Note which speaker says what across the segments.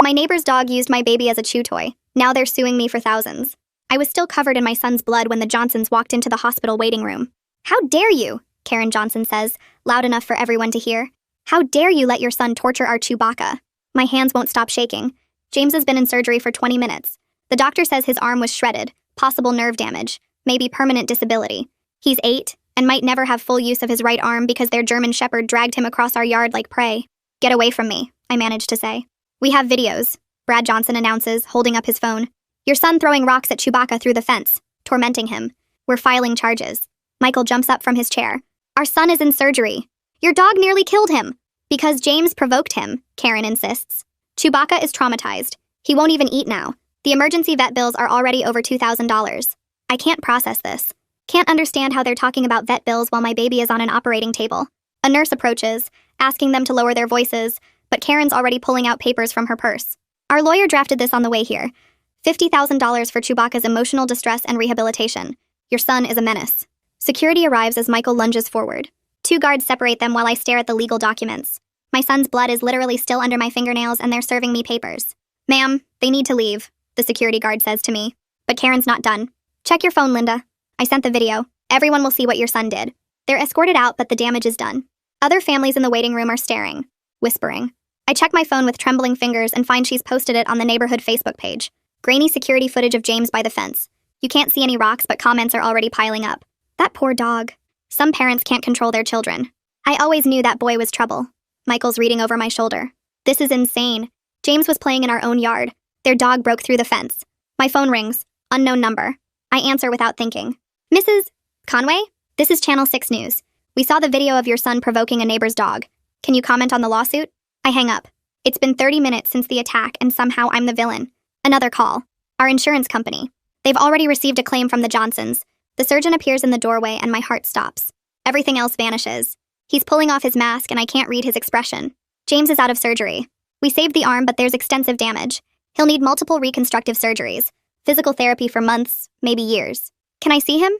Speaker 1: My neighbor's dog used my baby as a chew toy. Now they're suing me for thousands. I was still covered in my son's blood when the Johnsons walked into the hospital waiting room. How dare you, Karen Johnson says, loud enough for everyone to hear. How dare you let your son torture our Chewbacca? My hands won't stop shaking. James has been in surgery for 20 minutes. The doctor says his arm was shredded, possible nerve damage, maybe permanent disability. He's 8 and might never have full use of his right arm because their German Shepherd dragged him across our yard like prey. Get away from me, I managed to say. We have videos, Brad Johnson announces, holding up his phone. Your son throwing rocks at Chewbacca through the fence, tormenting him. We're filing charges. Michael jumps up from his chair. Our son is in surgery. Your dog nearly killed him. Because James provoked him, Karen insists. Chewbacca is traumatized. He won't even eat now. The emergency vet bills are already over $2,000. I can't process this. Can't understand how they're talking about vet bills while my baby is on an operating table. A nurse approaches, asking them to lower their voices, but Karen's already pulling out papers from her purse. Our lawyer drafted this on the way here. $50,000 for Chewbacca's emotional distress and rehabilitation. Your son is a menace. Security arrives as Michael lunges forward. 2 guards separate them while I stare at the legal documents. My son's blood is literally still under my fingernails and they're serving me papers. Ma'am, they need to leave, the security guard says to me. But Karen's not done. Check your phone, Linda. I sent the video. Everyone will see what your son did. They're escorted out, but the damage is done. Other families in the waiting room are staring, whispering. I check my phone with trembling fingers and find she's posted it on the neighborhood Facebook page. Grainy security footage of James by the fence. You can't see any rocks, but comments are already piling up. That poor dog. Some parents can't control their children. I always knew that boy was trouble. Michael's reading over my shoulder. This is insane. James was playing in our own yard. Their dog broke through the fence. My phone rings. Unknown number. I answer without thinking. Mrs. Conway? This is Channel 6 News. We saw the video of your son provoking a neighbor's dog. Can you comment on the lawsuit? I hang up. It's been 30 minutes since the attack and somehow I'm the villain. Another call. Our insurance company. They've already received a claim from the Johnsons. The surgeon appears in the doorway and my heart stops. Everything else vanishes. He's pulling off his mask and I can't read his expression. James is out of surgery. We saved the arm, but there's extensive damage. He'll need multiple reconstructive surgeries, physical therapy for months, maybe years. Can I see him?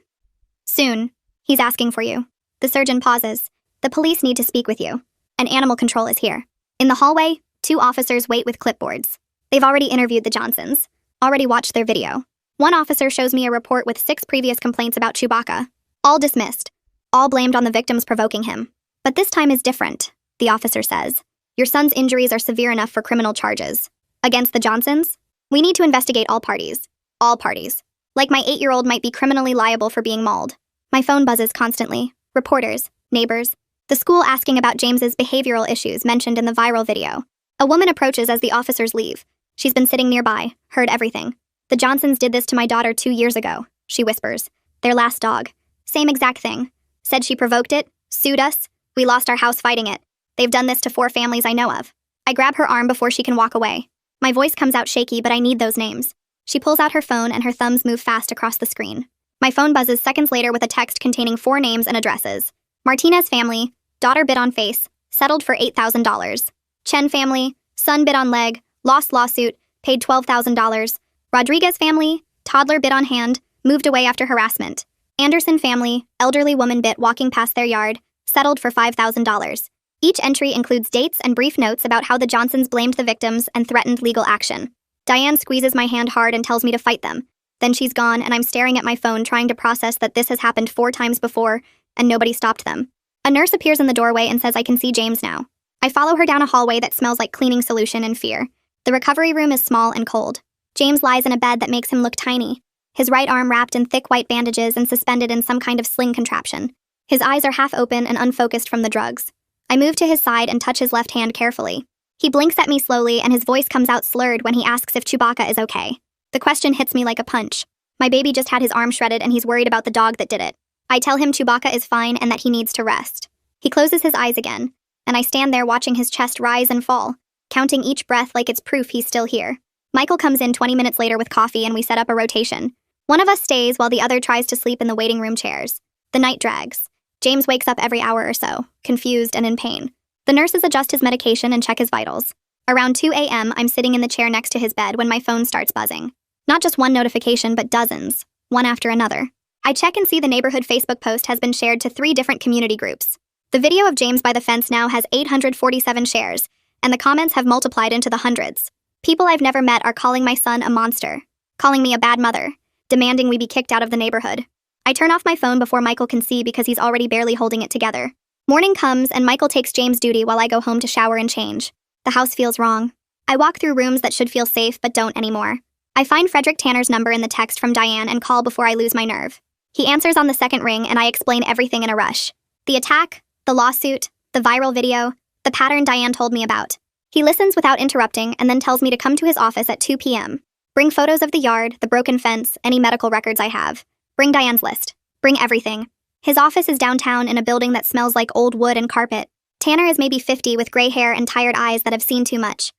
Speaker 1: Soon. He's asking for you. The surgeon pauses. The police need to speak with you. And animal control is here. In the hallway, 2 officers wait with clipboards. They've already interviewed the Johnsons. Already watched their video. One officer shows me a report with 6 previous complaints about Chewbacca. All dismissed. All blamed on the victims provoking him. But this time is different, the officer says. Your son's injuries are severe enough for criminal charges. Against the Johnsons? We need to investigate all parties. All parties. Like my 8-year-old might be criminally liable for being mauled. My phone buzzes constantly. Reporters, neighbors. The school asking about James's behavioral issues mentioned in the viral video. A woman approaches as the officers leave. She's been sitting nearby, heard everything. The Johnsons did this to my daughter 2 years ago, she whispers. Their last dog. Same exact thing. Said she provoked it, sued us. We lost our house fighting it. They've done this to 4 families I know of. I grab her arm before she can walk away. My voice comes out shaky, but I need those names. She pulls out her phone and her thumbs move fast across the screen. My phone buzzes seconds later with a text containing 4 names and addresses. Martinez family, daughter bid on face, settled for $8,000. Chen family, son bid on leg, lost lawsuit, paid $12,000. Rodriguez family, toddler bid on hand, moved away after harassment. Anderson family, elderly woman bit walking past their yard, settled for $5,000. Each entry includes dates and brief notes about how the Johnsons blamed the victims and threatened legal action. Diane squeezes my hand hard and tells me to fight them. Then she's gone and I'm staring at my phone trying to process that this has happened 4 times before and nobody stopped them. A nurse appears in the doorway and says I can see James now. I follow her down a hallway that smells like cleaning solution in fear. The recovery room is small and cold. James lies in a bed that makes him look tiny. His right arm wrapped in thick white bandages and suspended in some kind of sling contraption. His eyes are half open and unfocused from the drugs. I move to his side and touch his left hand carefully. He blinks at me slowly and his voice comes out slurred when he asks if Chewbacca is okay. The question hits me like a punch. My baby just had his arm shredded and he's worried about the dog that did it. I tell him Chewbacca is fine and that he needs to rest. He closes his eyes again, and I stand there watching his chest rise and fall, counting each breath like it's proof he's still here. Michael comes in 20 minutes later with coffee and we set up a rotation. One of us stays while the other tries to sleep in the waiting room chairs. The night drags. James wakes up every hour or so, confused and in pain. The nurses adjust his medication and check his vitals. Around 2 a.m., I'm sitting in the chair next to his bed when my phone starts buzzing. Not just one notification, but dozens, one after another. I check and see the neighborhood Facebook post has been shared to 3 different community groups. The video of James by the fence now has 847 shares, and the comments have multiplied into the hundreds. People I've never met are calling my son a monster, calling me a bad mother, demanding we be kicked out of the neighborhood. I turn off my phone before Michael can see because he's already barely holding it together. Morning comes and Michael takes James' duty while I go home to shower and change. The house feels wrong. I walk through rooms that should feel safe but don't anymore. I find Frederick Tanner's number in the text from Diane and call before I lose my nerve. He answers on the second ring and I explain everything in a rush. The attack, the lawsuit, the viral video, the pattern Diane told me about. He listens without interrupting and then tells me to come to his office at 2 p.m. Bring photos of the yard, the broken fence, any medical records I have. Bring Diane's list. Bring everything. His office is downtown in a building that smells like old wood and carpet. Tanner is maybe 50 with gray hair and tired eyes that have seen too much.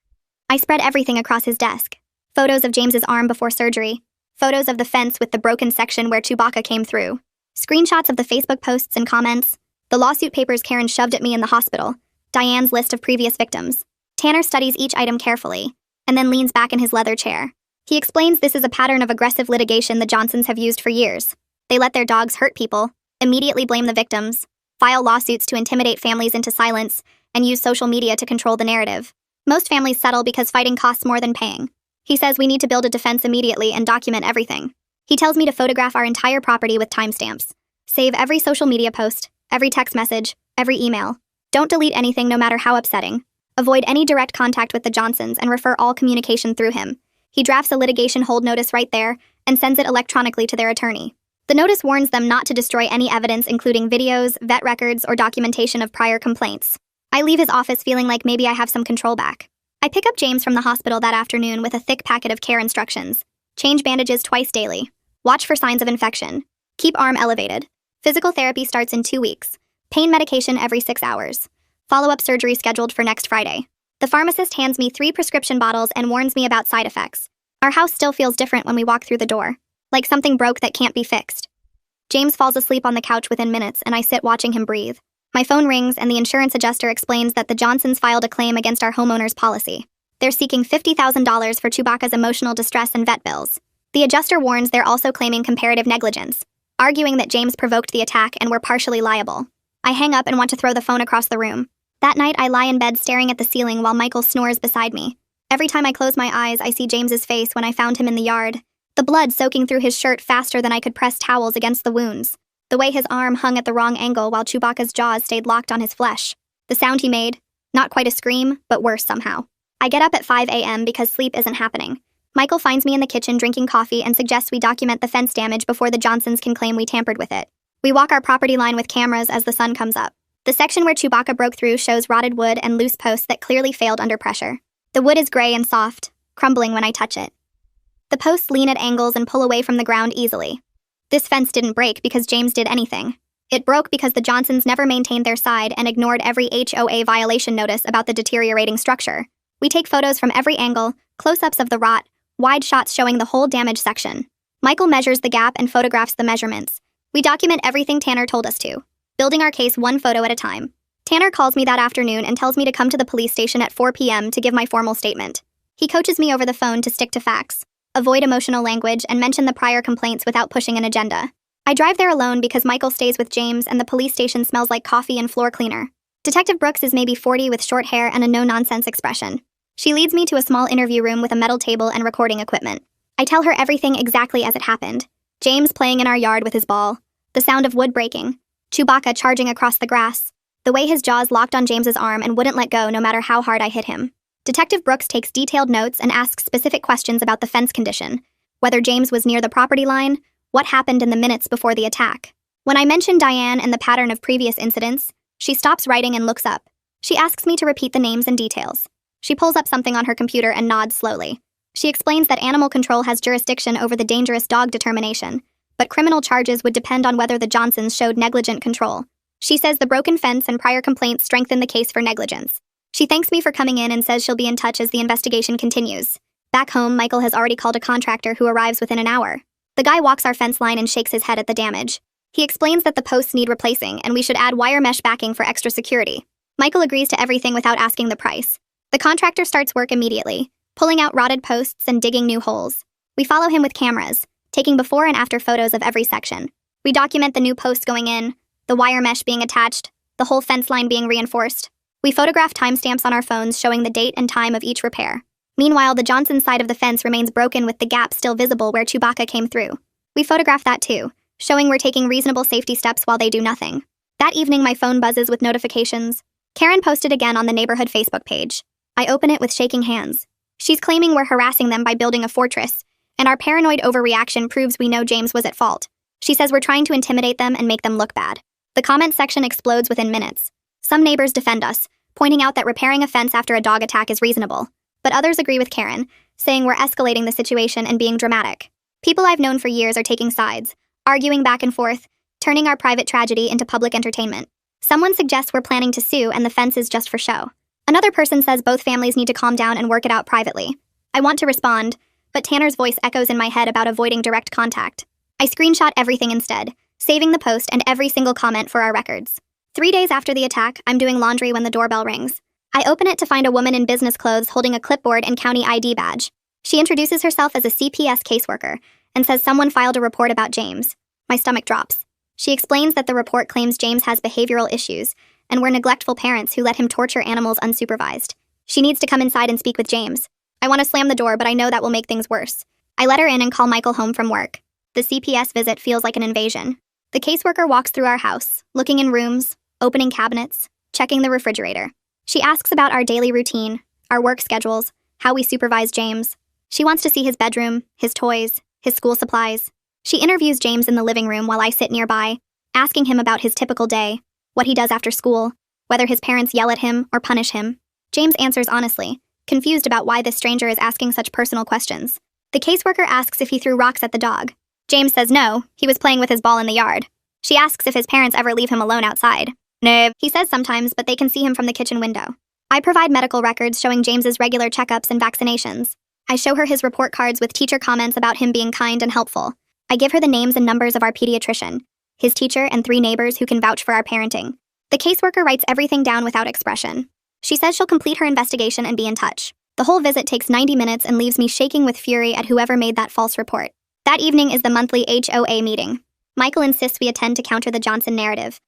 Speaker 1: I spread everything across his desk. Photos of James's arm before surgery. Photos of the fence with the broken section where Chewbacca came through. Screenshots of the Facebook posts and comments. The lawsuit papers Karen shoved at me in the hospital. Diane's list of previous victims. Tanner studies each item carefully, and then leans back in his leather chair. He explains this is a pattern of aggressive litigation the Johnsons have used for years. They let their dogs hurt people, immediately blame the victims, file lawsuits to intimidate families into silence, and use social media to control the narrative. Most families settle because fighting costs more than paying. He says we need to build a defense immediately and document everything. He tells me to photograph our entire property with timestamps. Save every social media post, every text message, every email. Don't delete anything no matter how upsetting. Avoid any direct contact with the Johnsons and refer all communication through him. He drafts a litigation hold notice right there and sends it electronically to their attorney. The notice warns them not to destroy any evidence including videos, vet records, or documentation of prior complaints. I leave his office feeling like maybe I have some control back. I pick up James from the hospital that afternoon with a thick packet of care instructions. Change bandages twice daily. Watch for signs of infection. Keep arm elevated. Physical therapy starts in 2 weeks. Pain medication every 6 hours. Follow-up surgery scheduled for next Friday. The pharmacist hands me 3 prescription bottles and warns me about side effects. Our house still feels different when we walk through the door. Like something broke that can't be fixed. James falls asleep on the couch within minutes and I sit watching him breathe. My phone rings and the insurance adjuster explains that the Johnsons filed a claim against our homeowner's policy. They're seeking $50,000 for Chewbacca's emotional distress and vet bills. The adjuster warns they're also claiming comparative negligence, arguing that James provoked the attack and we're partially liable. I hang up and want to throw the phone across the room. That night, I lie in bed staring at the ceiling while Michael snores beside me. Every time I close my eyes, I see James's face when I found him in the yard. The blood soaking through his shirt faster than I could press towels against the wounds. The way his arm hung at the wrong angle while Chewbacca's jaws stayed locked on his flesh. The sound he made, not quite a scream, but worse somehow. I get up at 5 a.m. because sleep isn't happening. Michael finds me in the kitchen drinking coffee and suggests we document the fence damage before the Johnsons can claim we tampered with it. We walk our property line with cameras as the sun comes up. The section where Chewbacca broke through shows rotted wood and loose posts that clearly failed under pressure. The wood is gray and soft, crumbling when I touch it. The posts lean at angles and pull away from the ground easily. This fence didn't break because James did anything. It broke because the Johnsons never maintained their side and ignored every HOA violation notice about the deteriorating structure. We take photos from every angle, close-ups of the rot, wide shots showing the whole damaged section. Michael measures the gap and photographs the measurements. We document everything Tanner told us to, building our case one photo at a time. Tanner calls me that afternoon and tells me to come to the police station at 4 p.m. to give my formal statement. He coaches me over the phone to stick to facts, avoid emotional language, and mention the prior complaints without pushing an agenda. I drive there alone because Michael stays with James and the police station smells like coffee and floor cleaner. Detective Brooks is maybe 40 with short hair and a no-nonsense expression. She leads me to a small interview room with a metal table and recording equipment. I tell her everything exactly as it happened. James playing in our yard with his ball. The sound of wood breaking. Chewbacca charging across the grass. The way his jaws locked on James's arm and wouldn't let go no matter how hard I hit him. Detective Brooks takes detailed notes and asks specific questions about the fence condition, whether James was near the property line, what happened in the minutes before the attack. When I mention Diane and the pattern of previous incidents, she stops writing and looks up. She asks me to repeat the names and details. She pulls up something on her computer and nods slowly. She explains that animal control has jurisdiction over the dangerous dog determination, but criminal charges would depend on whether the Johnsons showed negligent control. She says the broken fence and prior complaints strengthen the case for negligence. She thanks me for coming in and says she'll be in touch as the investigation continues. Back home, Michael has already called a contractor who arrives within an hour. The guy walks our fence line and shakes his head at the damage. He explains that the posts need replacing and we should add wire mesh backing for extra security. Michael agrees to everything without asking the price. The contractor starts work immediately, pulling out rotted posts and digging new holes. We follow him with cameras, taking before and after photos of every section. We document the new posts going in, the wire mesh being attached, the whole fence line being reinforced. We photograph timestamps on our phones showing the date and time of each repair. Meanwhile, the Johnson side of the fence remains broken with the gap still visible where Chewbacca came through. We photographed that too, showing we're taking reasonable safety steps while they do nothing. That evening, my phone buzzes with notifications. Karen posted again on the neighborhood Facebook page. I open it with shaking hands. She's claiming we're harassing them by building a fortress, and our paranoid overreaction proves we know James was at fault. She says we're trying to intimidate them and make them look bad. The comment section explodes within minutes. Some neighbors defend us, pointing out that repairing a fence after a dog attack is reasonable. But others agree with Karen, saying we're escalating the situation and being dramatic. People I've known for years are taking sides, arguing back and forth, turning our private tragedy into public entertainment. Someone suggests we're planning to sue and the fence is just for show. Another person says both families need to calm down and work it out privately. I want to respond, but Tanner's voice echoes in my head about avoiding direct contact. I screenshot everything instead, saving the post and every single comment for our records. 3 days after the attack, I'm doing laundry when the doorbell rings. I open it to find a woman in business clothes holding a clipboard and county ID badge. She introduces herself as a CPS caseworker and says someone filed a report about James. My stomach drops. She explains that the report claims James has behavioral issues and we're neglectful parents who let him torture animals unsupervised. She needs to come inside and speak with James. I want to slam the door, but I know that will make things worse. I let her in and call Michael home from work. The CPS visit feels like an invasion. The caseworker walks through our house, looking in rooms, opening cabinets, checking the refrigerator. She asks about our daily routine, our work schedules, how we supervise James. She wants to see his bedroom, his toys, his school supplies. She interviews James in the living room while I sit nearby, asking him about his typical day, what he does after school, whether his parents yell at him or punish him. James answers honestly, confused about why this stranger is asking such personal questions. The caseworker asks if he threw rocks at the dog. James says no, he was playing with his ball in the yard. She asks if his parents ever leave him alone outside. No, he says sometimes, but they can see him from the kitchen window. I provide medical records showing James's regular checkups and vaccinations. I show her his report cards with teacher comments about him being kind and helpful. I give her the names and numbers of our pediatrician, his teacher, and 3 neighbors who can vouch for our parenting. The caseworker writes everything down without expression. She says she'll complete her investigation and be in touch. The whole visit takes 90 minutes and leaves me shaking with fury at whoever made that false report. That evening is the monthly HOA meeting. Michael insists we attend to counter the Johnson narrative.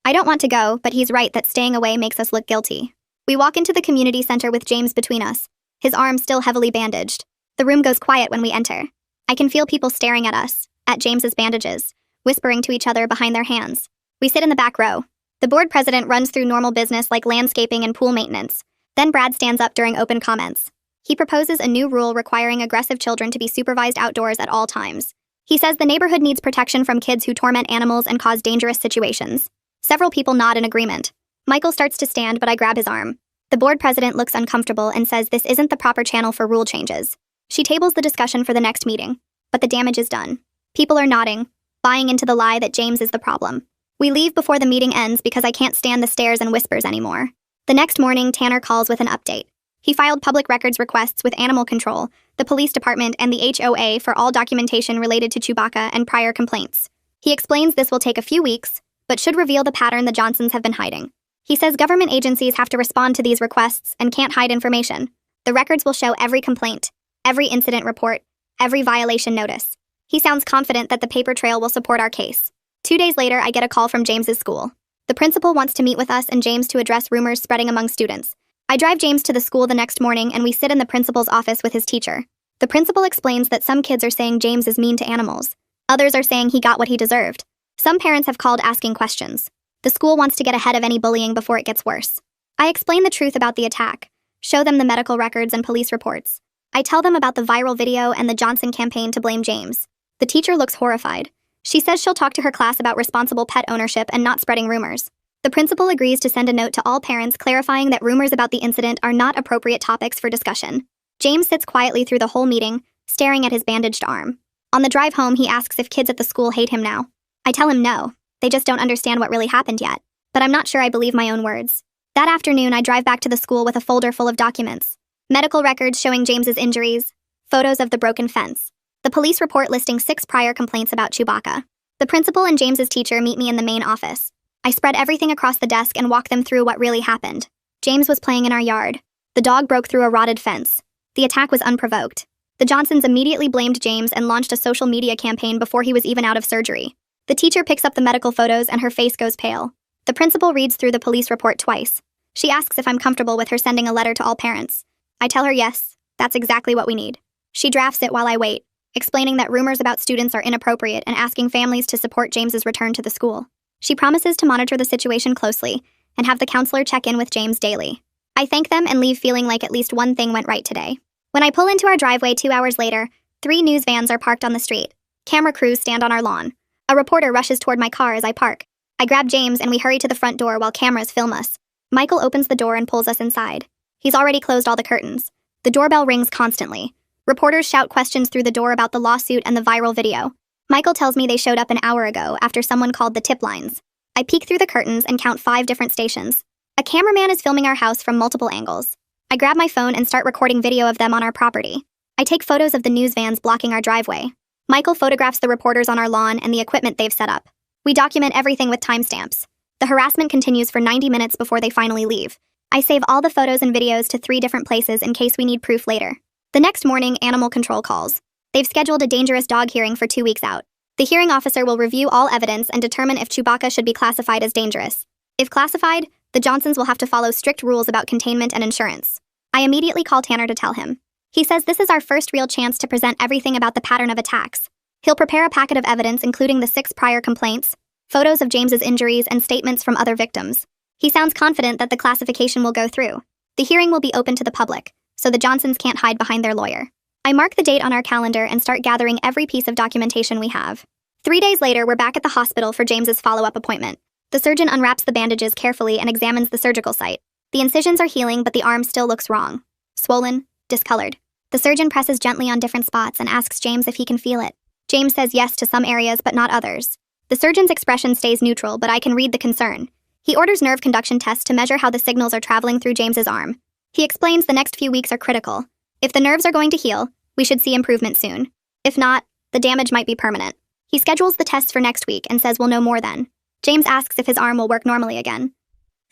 Speaker 1: I don't want to go, but he's right that staying away makes us look guilty. We walk into the community center with James between us, his arm still heavily bandaged. The room goes quiet when we enter. I can feel people staring at us, at James's bandages, whispering to each other behind their hands. We sit in the back row. The board president runs through normal business like landscaping and pool maintenance. Then Brad stands up during open comments. He proposes a new rule requiring aggressive children to be supervised outdoors at all times. He says the neighborhood needs protection from kids who torment animals and cause dangerous situations. Several people nod in agreement. Michael starts to stand, but I grab his arm. The board president looks uncomfortable and says this isn't the proper channel for rule changes. She tables the discussion for the next meeting, but the damage is done. People are nodding, buying into the lie that James is the problem. We leave before the meeting ends because I can't stand the stares and whispers anymore. The next morning, Tanner calls with an update. He filed public records requests with Animal Control, the police department, and the HOA for all documentation related to Chewbacca and prior complaints. He explains this will take a few weeks, but should reveal the pattern the Johnsons have been hiding. He says government agencies have to respond to these requests and can't hide information. The records will show every complaint, every incident report, every violation notice. He sounds confident that the paper trail will support our case. 2 days later, I get a call from James's school. The principal wants to meet with us and James to address rumors spreading among students. I drive James to the school the next morning and we sit in the principal's office with his teacher. The principal explains that some kids are saying James is mean to animals. Others are saying he got what he deserved. Some parents have called asking questions. The school wants to get ahead of any bullying before it gets worse. I explain the truth about the attack, show them the medical records and police reports. I tell them about the viral video and the Johnson campaign to blame James. The teacher looks horrified. She says she'll talk to her class about responsible pet ownership and not spreading rumors. The principal agrees to send a note to all parents clarifying that rumors about the incident are not appropriate topics for discussion. James sits quietly through the whole meeting, staring at his bandaged arm. On the drive home, he asks if kids at the school hate him now. I tell him no. They just don't understand what really happened yet. But I'm not sure I believe my own words. That afternoon, I drive back to the school with a folder full of documents. Medical records showing James's injuries, photos of the broken fence, the police report listing 6 prior complaints about Chewbacca. The principal and James's teacher meet me in the main office. I spread everything across the desk and walk them through what really happened. James was playing in our yard. The dog broke through a rotted fence. The attack was unprovoked. The Johnsons immediately blamed James and launched a social media campaign before he was even out of surgery. The teacher picks up the medical photos and her face goes pale. The principal reads through the police report twice. She asks if I'm comfortable with her sending a letter to all parents. I tell her yes, That's exactly what we need. She drafts it while I wait, explaining that rumors about students are inappropriate and asking families to support James's return to the school. She promises to monitor the situation closely and have the counselor check in with James daily. I thank them and leave feeling like at least one thing went right today. When I pull into our driveway 2 hours later, 3 news vans are parked on the street. Camera crews stand on our lawn. A reporter rushes toward my car as I park. I grab James and we hurry to the front door while cameras film us. Michael opens the door and pulls us inside. He's already closed all the curtains. The doorbell rings constantly. Reporters shout questions through the door about the lawsuit and the viral video. Michael tells me they showed up an hour ago after someone called the tip lines. I peek through the curtains and count 5 different stations. A cameraman is filming our house from multiple angles. I grab my phone and start recording video of them on our property. I take photos of the news vans blocking our driveway. Michael photographs the reporters on our lawn and the equipment they've set up. We document everything with timestamps. The harassment continues for 90 minutes before they finally leave. I save all the photos and videos to 3 different places in case we need proof later. The next morning, Animal Control calls. They've scheduled a dangerous dog hearing for 2 weeks out. The hearing officer will review all evidence and determine if Chewbacca should be classified as dangerous. If classified, the Johnsons will have to follow strict rules about containment and insurance. I immediately call Tanner to tell him. He says this is our first real chance to present everything about the pattern of attacks. He'll prepare a packet of evidence including the 6 prior complaints, photos of James's injuries, and statements from other victims. He sounds confident that the classification will go through. The hearing will be open to the public, so the Johnsons can't hide behind their lawyer. I mark the date on our calendar and start gathering every piece of documentation we have. 3 days later, we're back at the hospital for James's follow-up appointment. The surgeon unwraps the bandages carefully and examines the surgical site. The incisions are healing, but the arm still looks wrong. Swollen, discolored. The surgeon presses gently on different spots and asks James if he can feel it. James says yes to some areas, but not others. The surgeon's expression stays neutral, but I can read the concern. He orders nerve conduction tests to measure how the signals are traveling through James's arm. He explains the next few weeks are critical. If the nerves are going to heal, we should see improvement soon. If not, the damage might be permanent. He schedules the tests for next week and says we'll know more then. James asks if his arm will work normally again.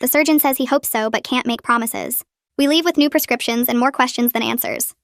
Speaker 1: The surgeon says he hopes so, but can't make promises. We leave with new prescriptions and more questions than answers.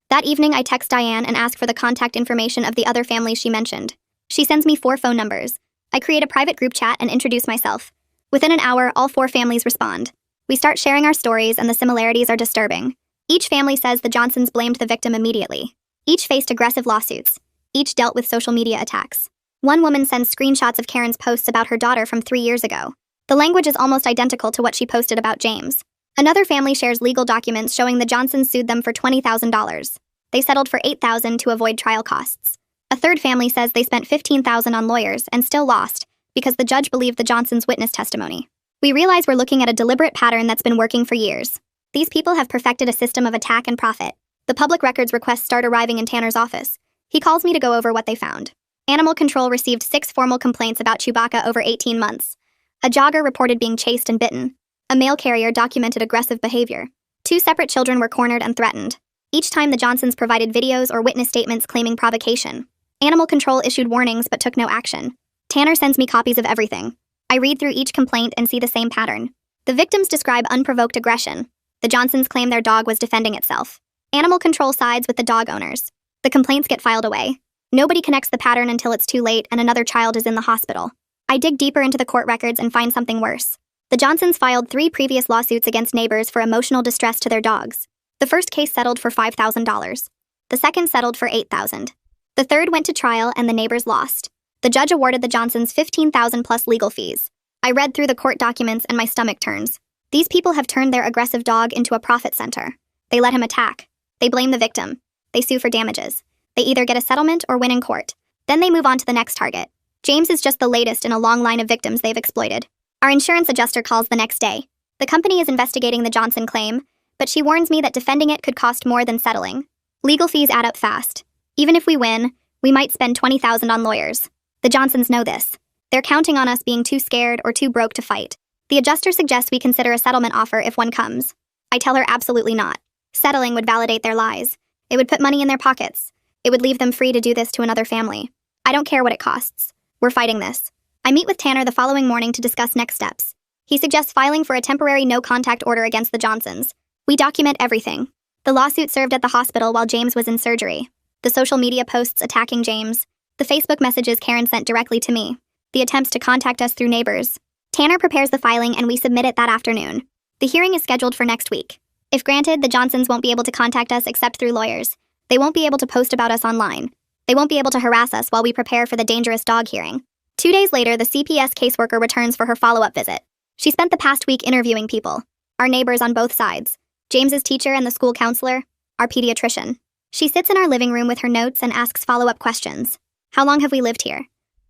Speaker 1: That evening, I text Diane and ask for the contact information of the other families she mentioned. She sends me 4 phone numbers. I create a private group chat and introduce myself. Within an hour, all 4 families respond. We start sharing our stories, and the similarities are disturbing. Each family says the Johnsons blamed the victim immediately. Each faced aggressive lawsuits. Each dealt with social media attacks. One woman sends screenshots of Karen's posts about her daughter from 3 years ago. The language is almost identical to what she posted about James. Another family shares legal documents showing the Johnsons sued them for $20,000. They settled for $8,000 to avoid trial costs. A third family says they spent $15,000 on lawyers and still lost because the judge believed the Johnsons' witness testimony. We realize we're looking at a deliberate pattern that's been working for years. These people have perfected a system of attack and profit. The public records requests start arriving in Tanner's office. He calls me to go over what they found. Animal Control received 6 formal complaints about Chewbacca over 18 months. A jogger reported being chased and bitten. A mail carrier documented aggressive behavior. 2 separate children were cornered and threatened. Each time the Johnsons provided videos or witness statements claiming provocation. Animal Control issued warnings but took no action. Tanner sends me copies of everything. I read through each complaint and see the same pattern. The victims describe unprovoked aggression. The Johnsons claim their dog was defending itself. Animal Control sides with the dog owners. The complaints get filed away. Nobody connects the pattern until it's too late and another child is in the hospital. I dig deeper into the court records and find something worse. The Johnsons filed 3 previous lawsuits against neighbors for emotional distress to their dogs. The first case settled for $5,000. The second settled for $8,000. The third went to trial and the neighbors lost. The judge awarded the Johnsons $15,000 plus legal fees. I read through the court documents and my stomach turns. These people have turned their aggressive dog into a profit center. They let him attack. They blame the victim. They sue for damages. They either get a settlement or win in court. Then they move on to the next target. James is just the latest in a long line of victims they've exploited. Our insurance adjuster calls the next day. The company is investigating the Johnson claim, but she warns me that defending it could cost more than settling. Legal fees add up fast. Even if we win, we might spend $20,000 on lawyers. The Johnsons know this. They're counting on us being too scared or too broke to fight. The adjuster suggests we consider a settlement offer if one comes. I tell her absolutely not. Settling would validate their lies. It would put money in their pockets. It would leave them free to do this to another family. I don't care what it costs. We're fighting this. I meet with Tanner the following morning to discuss next steps. He suggests filing for a temporary no-contact order against the Johnsons. We document everything. The lawsuit served at the hospital while James was in surgery. The social media posts attacking James. The Facebook messages Karen sent directly to me. The attempts to contact us through neighbors. Tanner prepares the filing and we submit it that afternoon. The hearing is scheduled for next week. If granted, the Johnsons won't be able to contact us except through lawyers. They won't be able to post about us online. They won't be able to harass us while we prepare for the dangerous dog hearing. 2 days later, the CPS caseworker returns for her follow-up visit. She spent the past week interviewing people. Our neighbors on both sides. James's teacher and the school counselor. Our pediatrician. She sits in our living room with her notes and asks follow-up questions. How long have we lived here?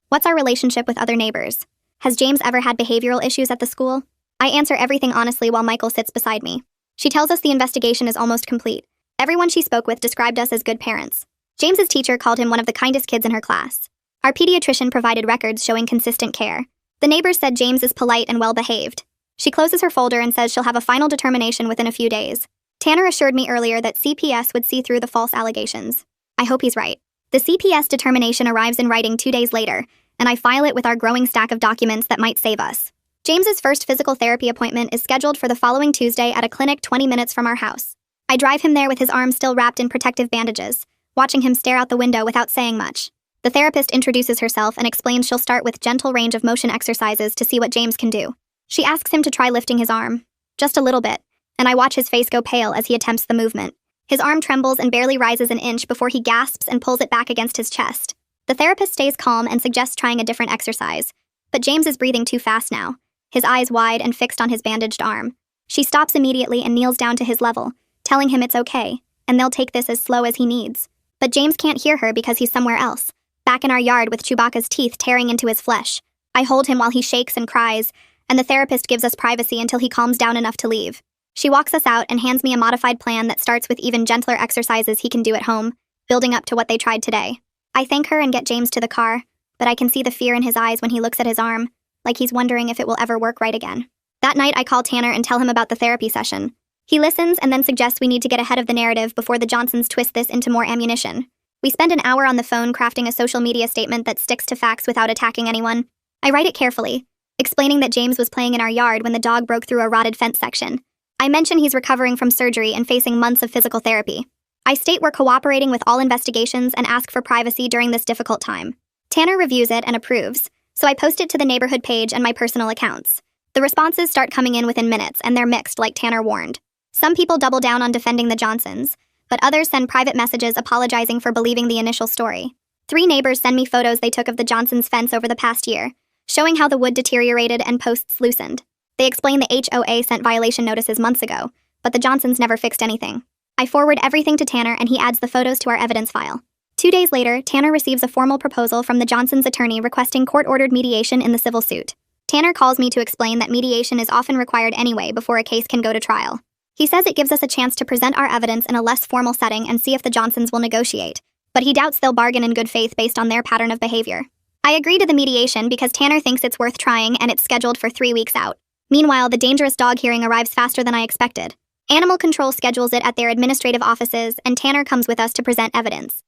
Speaker 1: What's our relationship with other neighbors? Has James ever had behavioral issues at the school? I answer everything honestly while Michael sits beside me. She tells us the investigation is almost complete. Everyone she spoke with described us as good parents. James's teacher called him one of the kindest kids in her class. Our pediatrician provided records showing consistent care. The neighbors said James is polite and well-behaved. She closes her folder and says she'll have a final determination within a few days. Tanner assured me earlier that CPS would see through the false allegations. I hope he's right. The CPS determination arrives in writing 2 days later, and I file it with our growing stack of documents that might save us. James's first physical therapy appointment is scheduled for the following Tuesday at a clinic 20 minutes from our house. I drive him there with his arm still wrapped in protective bandages, watching him stare out the window without saying much. The therapist introduces herself and explains she'll start with gentle range of motion exercises to see what James can do. She asks him to try lifting his arm, just a little bit, and I watch his face go pale as he attempts the movement. His arm trembles and barely rises an inch before he gasps and pulls it back against his chest. The therapist stays calm and suggests trying a different exercise, but James is breathing too fast now, his eyes wide and fixed on his bandaged arm. She stops immediately and kneels down to his level, telling him it's okay, and they'll take this as slow as he needs. But James can't hear her because he's somewhere else, back in our yard with Chewbacca's teeth tearing into his flesh. I hold him while he shakes and cries, and the therapist gives us privacy until he calms down enough to leave. She walks us out and hands me a modified plan that starts with even gentler exercises he can do at home, building up to what they tried today. I thank her and get James to the car, but I can see the fear in his eyes when he looks at his arm, like he's wondering if it will ever work right again. That night, I call Tanner and tell him about the therapy session. He listens and then suggests we need to get ahead of the narrative before the Johnsons twist this into more ammunition. We spend an hour on the phone crafting a social media statement that sticks to facts without attacking anyone. I write it carefully, explaining that James was playing in our yard when the dog broke through a rotted fence section. I mention he's recovering from surgery and facing months of physical therapy. I state we're cooperating with all investigations and ask for privacy during this difficult time. Tanner reviews it and approves, so I post it to the neighborhood page and my personal accounts. The responses start coming in within minutes, and they're mixed like Tanner warned. Some people double down on defending the Johnsons, but others send private messages apologizing for believing the initial story. 3 neighbors send me photos they took of the Johnsons' fence over the past year, showing how the wood deteriorated and posts loosened. They explain the HOA sent violation notices months ago, but the Johnsons never fixed anything. I forward everything to Tanner and he adds the photos to our evidence file. 2 days later, Tanner receives a formal proposal from the Johnsons' attorney requesting court-ordered mediation in the civil suit. Tanner calls me to explain that mediation is often required anyway before a case can go to trial. He says it gives us a chance to present our evidence in a less formal setting and see if the Johnsons will negotiate, but he doubts they'll bargain in good faith based on their pattern of behavior. I agree to the mediation because Tanner thinks it's worth trying and it's scheduled for 3 weeks out. Meanwhile, the dangerous dog hearing arrives faster than I expected. Animal Control schedules it at their administrative offices, and Tanner comes with us to present evidence.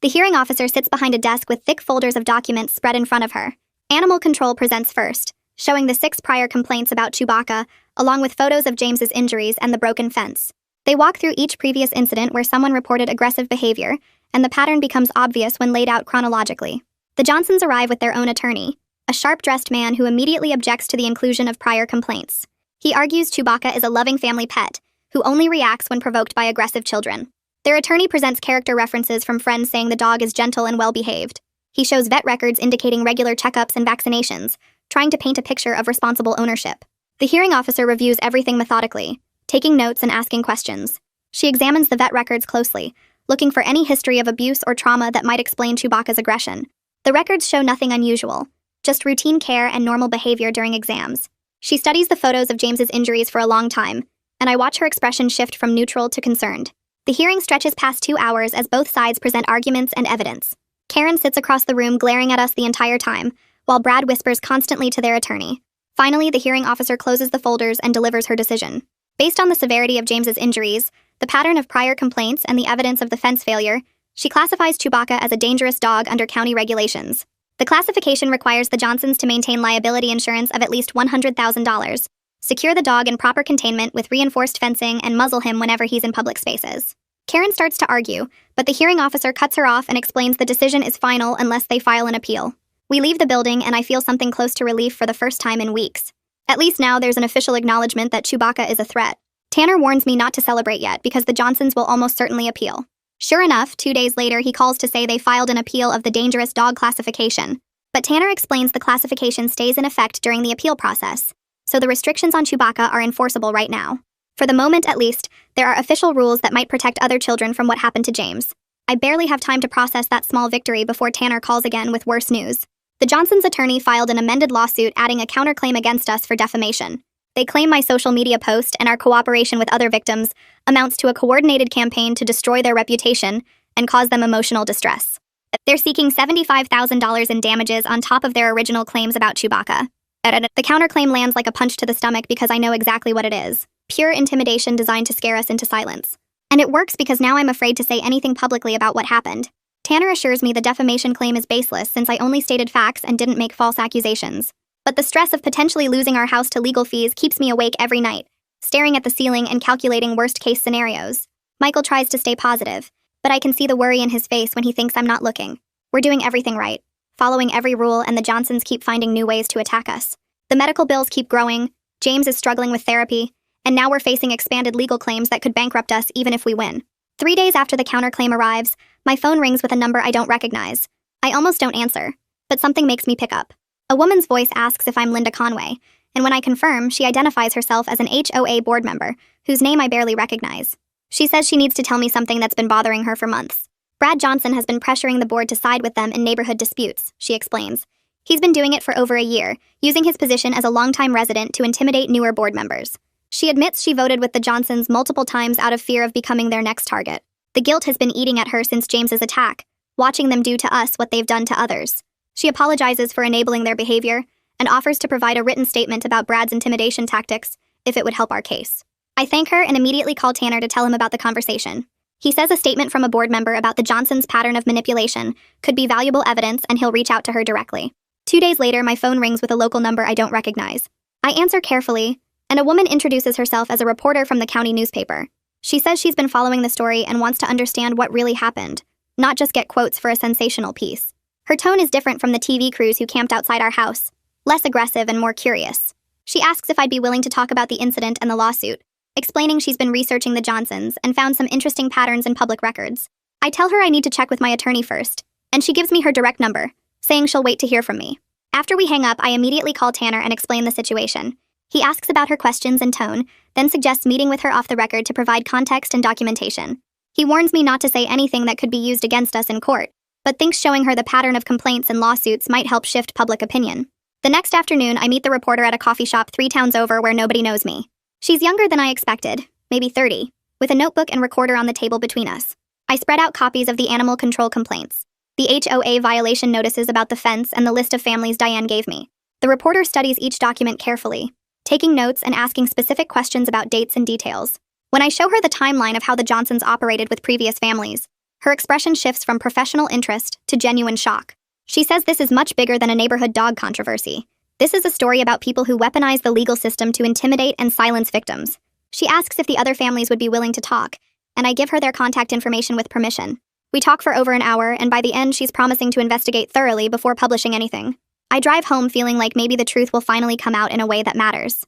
Speaker 1: The hearing officer sits behind a desk with thick folders of documents spread in front of her. Animal Control presents first, showing the 6 prior complaints about Chewbacca, along with photos of James's injuries and the broken fence. They walk through each previous incident where someone reported aggressive behavior, and the pattern becomes obvious when laid out chronologically. The Johnsons arrive with their own attorney, a sharp-dressed man who immediately objects to the inclusion of prior complaints. He argues Chewbacca is a loving family pet, who only reacts when provoked by aggressive children. Their attorney presents character references from friends saying the dog is gentle and well-behaved. He shows vet records indicating regular checkups and vaccinations, trying to paint a picture of responsible ownership. The hearing officer reviews everything methodically, taking notes and asking questions. She examines the vet records closely, looking for any history of abuse or trauma that might explain Chewbacca's aggression. The records show nothing unusual, just routine care and normal behavior during exams. She studies the photos of James's injuries for a long time, and I watch her expression shift from neutral to concerned. The hearing stretches past 2 hours as both sides present arguments and evidence. Karen sits across the room glaring at us the entire time, while Brad whispers constantly to their attorney. Finally, the hearing officer closes the folders and delivers her decision. Based on the severity of James's injuries, the pattern of prior complaints, and the evidence of the fence failure, she classifies Chewbacca as a dangerous dog under county regulations. The classification requires the Johnsons to maintain liability insurance of at least $100,000, secure the dog in proper containment with reinforced fencing, and muzzle him whenever he's in public spaces. Karen starts to argue, but the hearing officer cuts her off and explains the decision is final unless they file an appeal. We leave the building, and I feel something close to relief for the first time in weeks. At least now there's an official acknowledgement that Chewbacca is a threat. Tanner warns me not to celebrate yet because the Johnsons will almost certainly appeal. Sure enough, 2 days later, he calls to say they filed an appeal of the dangerous dog classification. But Tanner explains the classification stays in effect during the appeal process, so the restrictions on Chewbacca are enforceable right now. For the moment, at least, there are official rules that might protect other children from what happened to James. I barely have time to process that small victory before Tanner calls again with worse news. The Johnsons' attorney filed an amended lawsuit adding a counterclaim against us for defamation. They claim my social media post and our cooperation with other victims amounts to a coordinated campaign to destroy their reputation and cause them emotional distress. They're seeking $75,000 in damages on top of their original claims about Chewbacca. The counterclaim lands like a punch to the stomach because I know exactly what it is. Pure intimidation designed to scare us into silence. And it works because now I'm afraid to say anything publicly about what happened. Tanner assures me the defamation claim is baseless since I only stated facts and didn't make false accusations. But the stress of potentially losing our house to legal fees keeps me awake every night, staring at the ceiling and calculating worst-case scenarios. Michael tries to stay positive, but I can see the worry in his face when he thinks I'm not looking. We're doing everything right, following every rule, and the Johnsons keep finding new ways to attack us. The medical bills keep growing, James is struggling with therapy, and now we're facing expanded legal claims that could bankrupt us even if we win. 3 days after the counterclaim arrives, my phone rings with a number I don't recognize. I almost don't answer, but something makes me pick up. A woman's voice asks if I'm Linda Conway, and when I confirm, she identifies herself as an HOA board member, whose name I barely recognize. She says she needs to tell me something that's been bothering her for months. Brad Johnson has been pressuring the board to side with them in neighborhood disputes, she explains. He's been doing it for over a year, using his position as a longtime resident to intimidate newer board members. She admits she voted with the Johnsons multiple times out of fear of becoming their next target. The guilt has been eating at her since James's attack, watching them do to us what they've done to others. She apologizes for enabling their behavior and offers to provide a written statement about Brad's intimidation tactics if it would help our case. I thank her and immediately call Tanner to tell him about the conversation. He says a statement from a board member about the Johnsons' pattern of manipulation could be valuable evidence and he'll reach out to her directly. 2 days later, my phone rings with a local number I don't recognize. I answer carefully, and a woman introduces herself as a reporter from the county newspaper. She says she's been following the story and wants to understand what really happened, not just get quotes for a sensational piece. Her tone is different from the TV crews who camped outside our house, less aggressive and more curious. She asks if I'd be willing to talk about the incident and the lawsuit, explaining she's been researching the Johnsons and found some interesting patterns in public records. I tell her I need to check with my attorney first, and she gives me her direct number, saying she'll wait to hear from me. After we hang up, I immediately call Tanner and explain the situation. He asks about her questions and tone, then suggests meeting with her off the record to provide context and documentation. He warns me not to say anything that could be used against us in court, but thinks showing her the pattern of complaints and lawsuits might help shift public opinion. The next afternoon, I meet the reporter at a coffee shop 3 towns over where nobody knows me. She's younger than I expected, maybe 30, with a notebook and recorder on the table between us. I spread out copies of the animal control complaints, the HOA violation notices about the fence, and the list of families Diane gave me. The reporter studies each document carefully, taking notes and asking specific questions about dates and details. When I show her the timeline of how the Johnsons operated with previous families, her expression shifts from professional interest to genuine shock. She says this is much bigger than a neighborhood dog controversy. This is a story about people who weaponize the legal system to intimidate and silence victims. She asks if the other families would be willing to talk, and I give her their contact information with permission. We talk for over an hour, and by the end, she's promising to investigate thoroughly before publishing anything. I drive home feeling like maybe the truth will finally come out in a way that matters.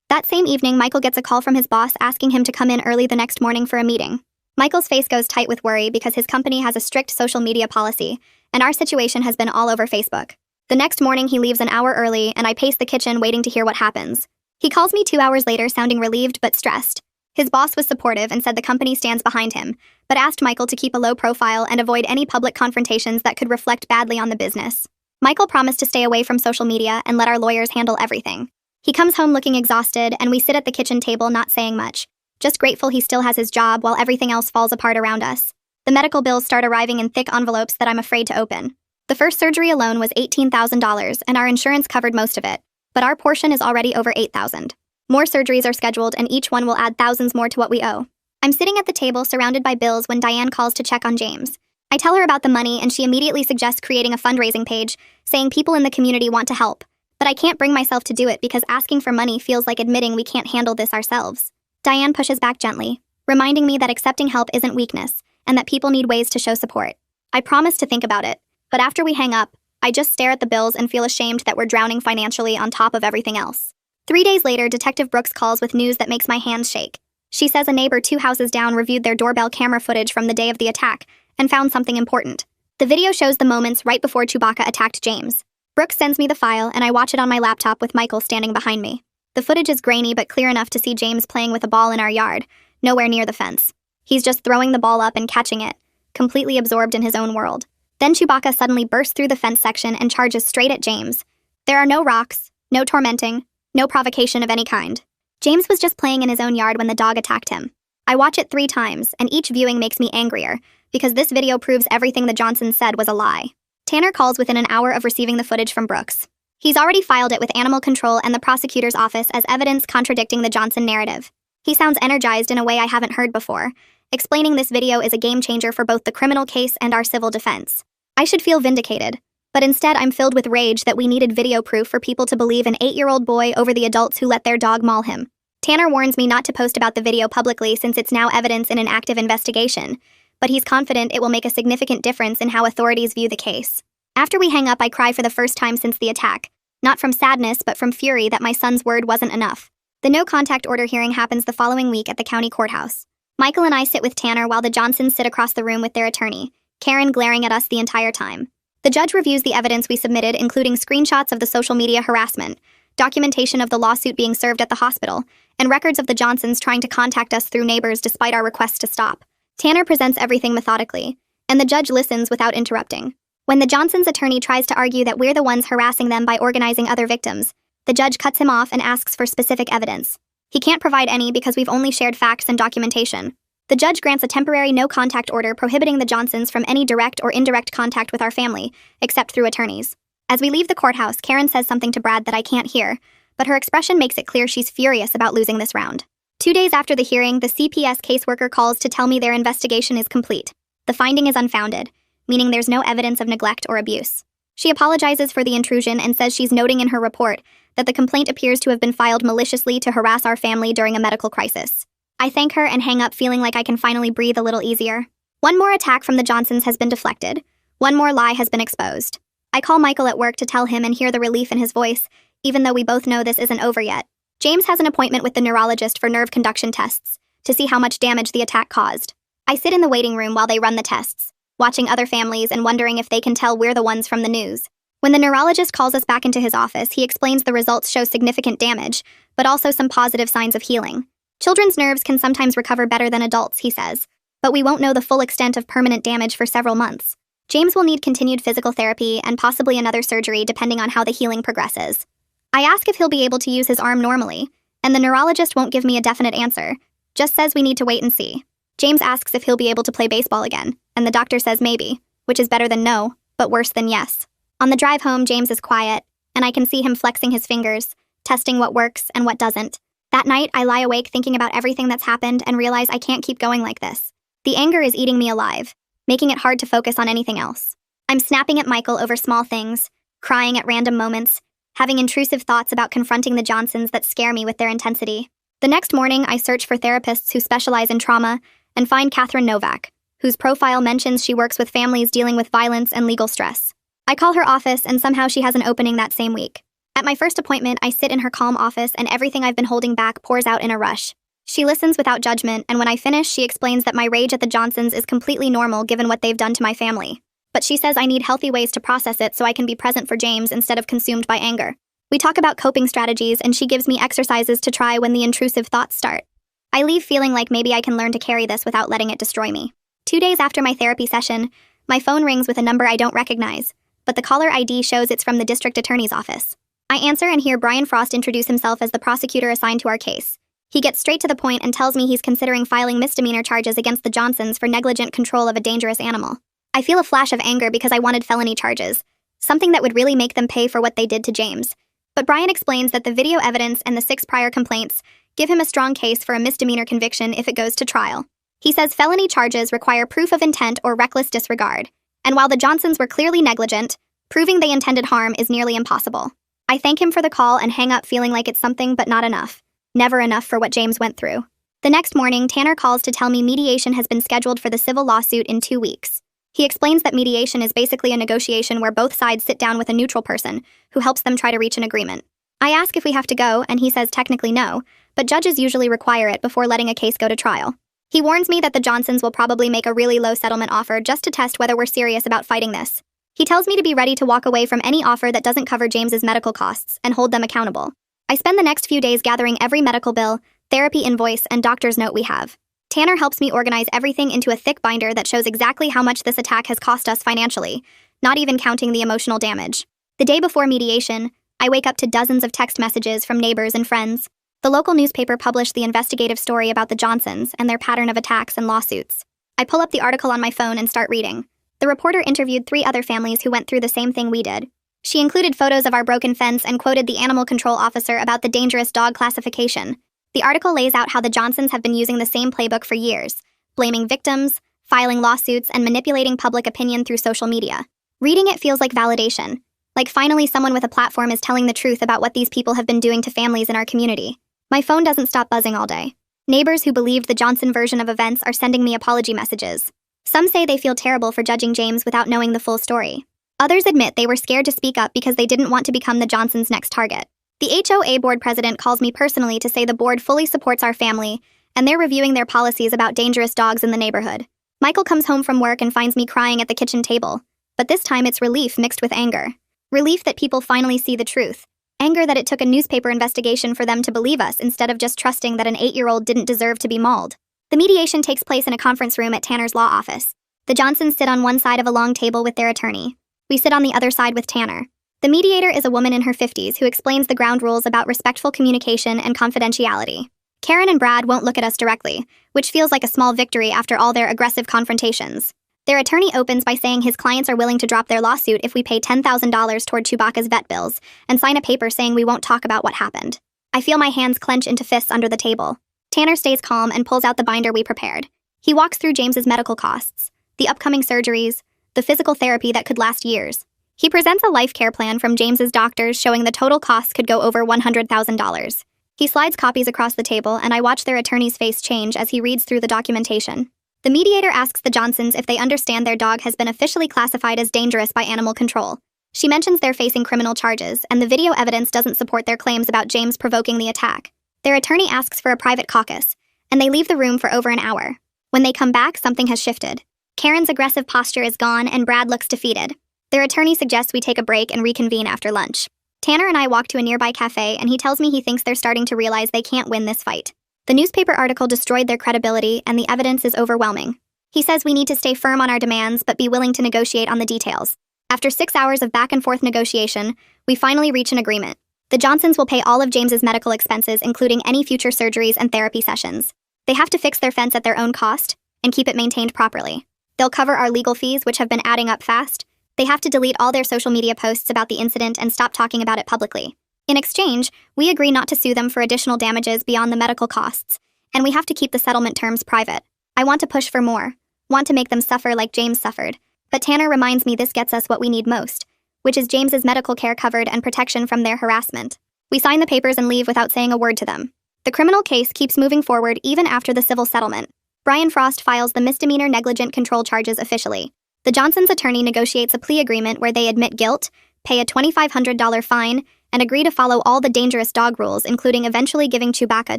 Speaker 1: That same evening, Michael gets a call from his boss asking him to come in early the next morning for a meeting. Michael's face goes tight with worry because his company has a strict social media policy, and our situation has been all over Facebook. The next morning, he leaves an hour early, and I pace the kitchen waiting to hear what happens. He calls me 2 hours later, sounding relieved but stressed. His boss was supportive and said the company stands behind him, but asked Michael to keep a low profile and avoid any public confrontations that could reflect badly on the business. Michael promised to stay away from social media and let our lawyers handle everything. He comes home looking exhausted, and we sit at the kitchen table not saying much, just grateful he still has his job while everything else falls apart around us. The medical bills start arriving in thick envelopes that I'm afraid to open. The first surgery alone was $18,000, and our insurance covered most of it, but our portion is already over $8,000. More surgeries are scheduled, and each one will add thousands more to what we owe. I'm sitting at the table surrounded by bills when Diane calls to check on James. I tell her about the money, and she immediately suggests creating a fundraising page, saying people in the community want to help. But I can't bring myself to do it because asking for money feels like admitting we can't handle this ourselves. Diane pushes back gently, reminding me that accepting help isn't weakness, and that people need ways to show support. I promise to think about it, but after we hang up, I just stare at the bills and feel ashamed that we're drowning financially on top of everything else. 3 days later, Detective Brooks calls with news that makes my hands shake. She says a neighbor 2 houses down reviewed their doorbell camera footage from the day of the attack and found something important. The video shows the moments right before Chewbacca attacked James. Brooks sends me the file, and I watch it on my laptop with Michael standing behind me. The footage is grainy but clear enough to see James playing with a ball in our yard, nowhere near the fence. He's just throwing the ball up and catching it, completely absorbed in his own world. Then Chewbacca suddenly bursts through the fence section and charges straight at James. There are no rocks, no tormenting, no provocation of any kind. James was just playing in his own yard when the dog attacked him. I watch it 3 times, and each viewing makes me angrier, because this video proves everything the Johnsons said was a lie. Tanner calls within an hour of receiving the footage from Brooks. He's already filed it with Animal Control and the prosecutor's office as evidence contradicting the Johnson narrative. He sounds energized in a way I haven't heard before, explaining this video is a game changer for both the criminal case and our civil defense. I should feel vindicated, but instead I'm filled with rage that we needed video proof for people to believe an 8-year-old boy over the adults who let their dog maul him. Tanner warns me not to post about the video publicly since it's now evidence in an active investigation, but he's confident it will make a significant difference in how authorities view the case. After we hang up, I cry for the first time since the attack, not from sadness but from fury that my son's word wasn't enough. The no-contact order hearing happens the following week at the county courthouse. Michael and I sit with Tanner while the Johnsons sit across the room with their attorney, Karen, glaring at us the entire time. The judge reviews the evidence we submitted, including screenshots of the social media harassment, documentation of the lawsuit being served at the hospital, and records of the Johnsons trying to contact us through neighbors despite our requests to stop. Tanner presents everything methodically, and the judge listens without interrupting. When the Johnsons' attorney tries to argue that we're the ones harassing them by organizing other victims, the judge cuts him off and asks for specific evidence. He can't provide any because we've only shared facts and documentation. The judge grants a temporary no-contact order prohibiting the Johnsons from any direct or indirect contact with our family, except through attorneys. As we leave the courthouse, Karen says something to Brad that I can't hear, but her expression makes it clear she's furious about losing this round. 2 days after the hearing, the CPS caseworker calls to tell me their investigation is complete. The finding is unfounded, meaning there's no evidence of neglect or abuse. She apologizes for the intrusion and says she's noting in her report that the complaint appears to have been filed maliciously to harass our family during a medical crisis. I thank her and hang up feeling like I can finally breathe a little easier. One more attack from the Johnsons has been deflected. One more lie has been exposed. I call Michael at work to tell him and hear the relief in his voice, even though we both know this isn't over yet. James has an appointment with the neurologist for nerve conduction tests to see how much damage the attack caused. I sit in the waiting room while they run the tests, watching other families and wondering if they can tell we're the ones from the news. When the neurologist calls us back into his office, he explains the results show significant damage, but also some positive signs of healing. Children's nerves can sometimes recover better than adults, he says, but we won't know the full extent of permanent damage for several months. James will need continued physical therapy and possibly another surgery depending on how the healing progresses. I ask if he'll be able to use his arm normally, and the neurologist won't give me a definite answer, just says we need to wait and see. James asks if he'll be able to play baseball again, and the doctor says maybe, which is better than no, but worse than yes. On the drive home, James is quiet, and I can see him flexing his fingers, testing what works and what doesn't. That night, I lie awake thinking about everything that's happened and realize I can't keep going like this. The anger is eating me alive, making it hard to focus on anything else. I'm snapping at Michael over small things, crying at random moments, having intrusive thoughts about confronting the Johnsons that scare me with their intensity. The next morning, I search for therapists who specialize in trauma and find Catherine Novak, whose profile mentions she works with families dealing with violence and legal stress. I call her office and somehow she has an opening that same week. At my first appointment, I sit in her calm office and everything I've been holding back pours out in a rush. She listens without judgment, and when I finish, she explains that my rage at the Johnsons is completely normal given what they've done to my family. But she says I need healthy ways to process it so I can be present for James instead of consumed by anger. We talk about coping strategies, and she gives me exercises to try when the intrusive thoughts start. I leave feeling like maybe I can learn to carry this without letting it destroy me. 2 days after my therapy session, my phone rings with a number I don't recognize, but the caller ID shows it's from the district attorney's office. I answer and hear Brian Frost introduce himself as the prosecutor assigned to our case. He gets straight to the point and tells me he's considering filing misdemeanor charges against the Johnsons for negligent control of a dangerous animal. I feel a flash of anger because I wanted felony charges, something that would really make them pay for what they did to James. But Brian explains that the video evidence and the 6 prior complaints give him a strong case for a misdemeanor conviction if it goes to trial. He says felony charges require proof of intent or reckless disregard, and while the Johnsons were clearly negligent, proving they intended harm is nearly impossible. I thank him for the call and hang up feeling like it's something but not enough. Never enough for what James went through. The next morning, Tanner calls to tell me mediation has been scheduled for the civil lawsuit in 2 weeks. He explains that mediation is basically a negotiation where both sides sit down with a neutral person who helps them try to reach an agreement. I ask if we have to go, and he says technically no, but judges usually require it before letting a case go to trial. He warns me that the Johnsons will probably make a really low settlement offer just to test whether we're serious about fighting this. He tells me to be ready to walk away from any offer that doesn't cover James's medical costs and hold them accountable. I spend the next few days gathering every medical bill, therapy invoice, and doctor's note we have. Tanner helps me organize everything into a thick binder that shows exactly how much this attack has cost us financially, not even counting the emotional damage. The day before mediation, I wake up to dozens of text messages from neighbors and friends. The local newspaper published the investigative story about the Johnsons and their pattern of attacks and lawsuits. I pull up the article on my phone and start reading. The reporter interviewed 3 other families who went through the same thing we did. She included photos of our broken fence and quoted the animal control officer about the dangerous dog classification. The article lays out how the Johnsons have been using the same playbook for years, blaming victims, filing lawsuits, and manipulating public opinion through social media. Reading it feels like validation, like finally someone with a platform is telling the truth about what these people have been doing to families in our community. My phone doesn't stop buzzing all day. Neighbors who believed the Johnson version of events are sending me apology messages. Some say they feel terrible for judging James without knowing the full story. Others admit they were scared to speak up because they didn't want to become the Johnsons' next target. The HOA board president calls me personally to say the board fully supports our family, and they're reviewing their policies about dangerous dogs in the neighborhood. Michael comes home from work and finds me crying at the kitchen table, but this time it's relief mixed with anger. Relief that people finally see the truth. Anger that it took a newspaper investigation for them to believe us instead of just trusting that an 8-year-old didn't deserve to be mauled. The mediation takes place in a conference room at Tanner's law office. The Johnsons sit on one side of a long table with their attorney. We sit on the other side with Tanner. The mediator is a woman in her 50s who explains the ground rules about respectful communication and confidentiality. Karen and Brad won't look at us directly, which feels like a small victory after all their aggressive confrontations. Their attorney opens by saying his clients are willing to drop their lawsuit if we pay $10,000 toward Chewbacca's vet bills and sign a paper saying we won't talk about what happened. I feel my hands clench into fists under the table. Tanner stays calm and pulls out the binder we prepared. He walks through James's medical costs, the upcoming surgeries, the physical therapy that could last years. He presents a life care plan from James's doctors showing the total costs could go over $100,000. He slides copies across the table, and I watch their attorney's face change as he reads through the documentation. The mediator asks the Johnsons if they understand their dog has been officially classified as dangerous by animal control. She mentions they're facing criminal charges, and the video evidence doesn't support their claims about James provoking the attack. Their attorney asks for a private caucus, and they leave the room for over an hour. When they come back, something has shifted. Karen's aggressive posture is gone, and Brad looks defeated. Their attorney suggests we take a break and reconvene after lunch. Tanner and I walk to a nearby cafe, and he tells me he thinks they're starting to realize they can't win this fight. The newspaper article destroyed their credibility, and the evidence is overwhelming. He says we need to stay firm on our demands, but be willing to negotiate on the details. After 6 hours of back-and-forth negotiation, we finally reach an agreement. The Johnsons will pay all of James's medical expenses, including any future surgeries and therapy sessions. They have to fix their fence at their own cost and keep it maintained properly. They'll cover our legal fees, which have been adding up fast. They have to delete all their social media posts about the incident and stop talking about it publicly. In exchange, we agree not to sue them for additional damages beyond the medical costs, and we have to keep the settlement terms private. I want to push for more, want to make them suffer like James suffered, but Tanner reminds me this gets us what we need most, which is James's medical care covered and protection from their harassment. We sign the papers and leave without saying a word to them. The criminal case keeps moving forward even after the civil settlement. Brian Frost files the misdemeanor negligent control charges officially. The Johnsons' attorney negotiates a plea agreement where they admit guilt, pay a $2,500 fine, and agree to follow all the dangerous dog rules, including eventually giving Chewbacca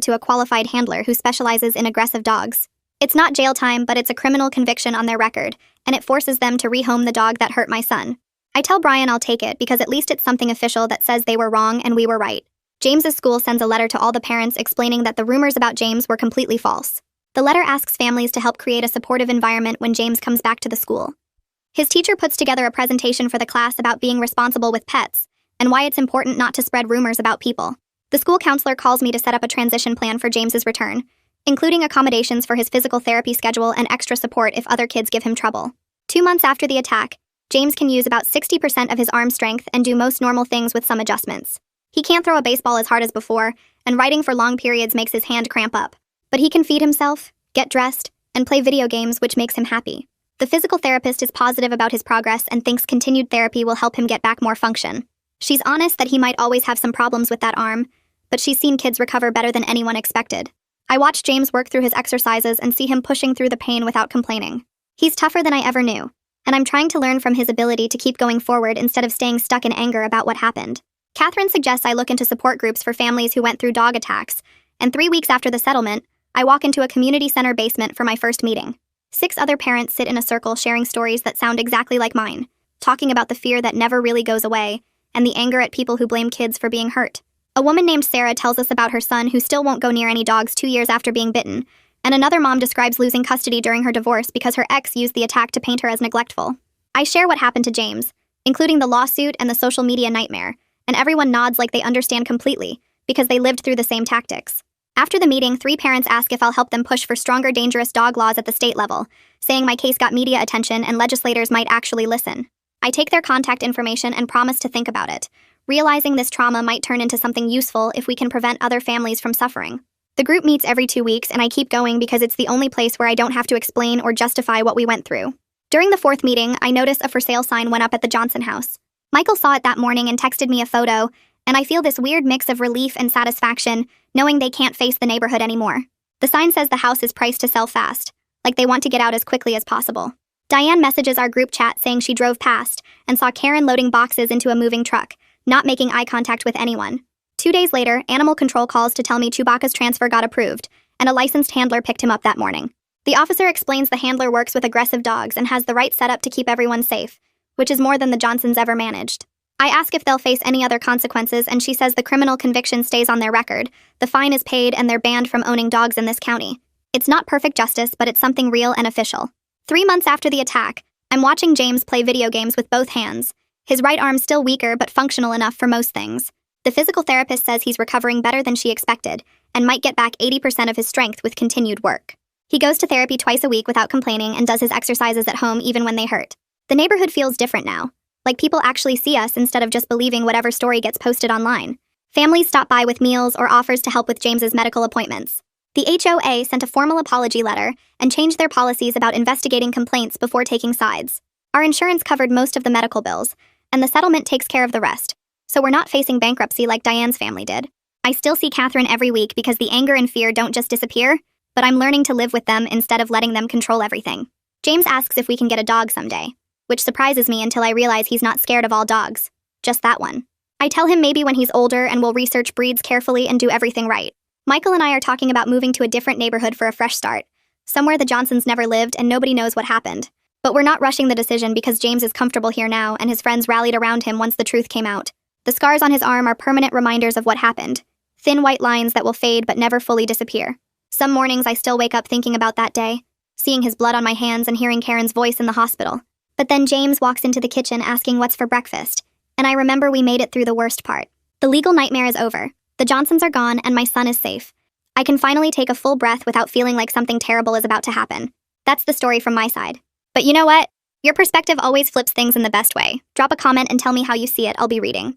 Speaker 1: to a qualified handler who specializes in aggressive dogs. It's not jail time, but it's a criminal conviction on their record, and it forces them to rehome the dog that hurt my son. I tell Brian I'll take it because at least it's something official that says they were wrong and we were right. James's school sends a letter to all the parents explaining that the rumors about James were completely false. The letter asks families to help create a supportive environment when James comes back to the school. His teacher puts together a presentation for the class about being responsible with pets and why it's important not to spread rumors about people. The school counselor calls me to set up a transition plan for James's return, including accommodations for his physical therapy schedule and extra support if other kids give him trouble. 2 months after the attack, James can use about 60% of his arm strength and do most normal things with some adjustments. He can't throw a baseball as hard as before, and writing for long periods makes his hand cramp up. But he can feed himself, get dressed, and play video games, which makes him happy. The physical therapist is positive about his progress and thinks continued therapy will help him get back more function. She's honest that he might always have some problems with that arm, but she's seen kids recover better than anyone expected. I watch James work through his exercises and see him pushing through the pain without complaining. He's tougher than I ever knew, and I'm trying to learn from his ability to keep going forward instead of staying stuck in anger about what happened. Catherine suggests I look into support groups for families who went through dog attacks, and 3 weeks after the settlement, I walk into a community center basement for my first meeting. 6 other parents sit in a circle sharing stories that sound exactly like mine, talking about the fear that never really goes away, and the anger at people who blame kids for being hurt. A woman named Sarah tells us about her son who still won't go near any dogs 2 years after being bitten, and another mom describes losing custody during her divorce because her ex used the attack to paint her as neglectful. I share what happened to James, including the lawsuit and the social media nightmare, and everyone nods like they understand completely, because they lived through the same tactics. After the meeting, 3 parents ask if I'll help them push for stronger dangerous dog laws at the state level, saying my case got media attention and legislators might actually listen. I take their contact information and promise to think about it, realizing this trauma might turn into something useful if we can prevent other families from suffering. The group meets every 2 weeks, and I keep going because it's the only place where I don't have to explain or justify what we went through. During the 4th meeting, I notice a for sale sign went up at the Johnson house. Michael saw it that morning and texted me a photo, and I feel this weird mix of relief and satisfaction, knowing they can't face the neighborhood anymore. The sign says the house is priced to sell fast, like they want to get out as quickly as possible. Diane messages our group chat saying she drove past and saw Karen loading boxes into a moving truck, not making eye contact with anyone. 2 days later, animal control calls to tell me Chewbacca's transfer got approved, and a licensed handler picked him up that morning. The officer explains the handler works with aggressive dogs and has the right setup to keep everyone safe, which is more than the Johnsons ever managed. I ask if they'll face any other consequences, and she says the criminal conviction stays on their record, the fine is paid, and they're banned from owning dogs in this county. It's not perfect justice, but it's something real and official. 3 months after the attack, I'm watching James play video games with both hands. His right arm's still weaker, but functional enough for most things. The physical therapist says he's recovering better than she expected, and might get back 80% of his strength with continued work. He goes to therapy twice a week without complaining and does his exercises at home even when they hurt. The neighborhood feels different now, like people actually see us instead of just believing whatever story gets posted online. Families stop by with meals or offers to help with James's medical appointments. The HOA sent a formal apology letter and changed their policies about investigating complaints before taking sides. Our insurance covered most of the medical bills, and the settlement takes care of the rest, so we're not facing bankruptcy like Diane's family did. I still see Catherine every week because the anger and fear don't just disappear, but I'm learning to live with them instead of letting them control everything. James asks if we can get a dog someday, which surprises me until I realize he's not scared of all dogs, just that one. I tell him maybe when he's older and we'll research breeds carefully and do everything right. Michael and I are talking about moving to a different neighborhood for a fresh start, somewhere the Johnsons never lived and nobody knows what happened. But we're not rushing the decision because James is comfortable here now and his friends rallied around him once the truth came out. The scars on his arm are permanent reminders of what happened, thin white lines that will fade but never fully disappear. Some mornings I still wake up thinking about that day, seeing his blood on my hands and hearing Karen's voice in the hospital. But then James walks into the kitchen asking what's for breakfast, and I remember we made it through the worst part. The legal nightmare is over. The Johnsons are gone and my son is safe. I can finally take a full breath without feeling like something terrible is about to happen. That's the story from my side. But you know what? Your perspective always flips things in the best way. Drop a comment and tell me how you see it. I'll be reading.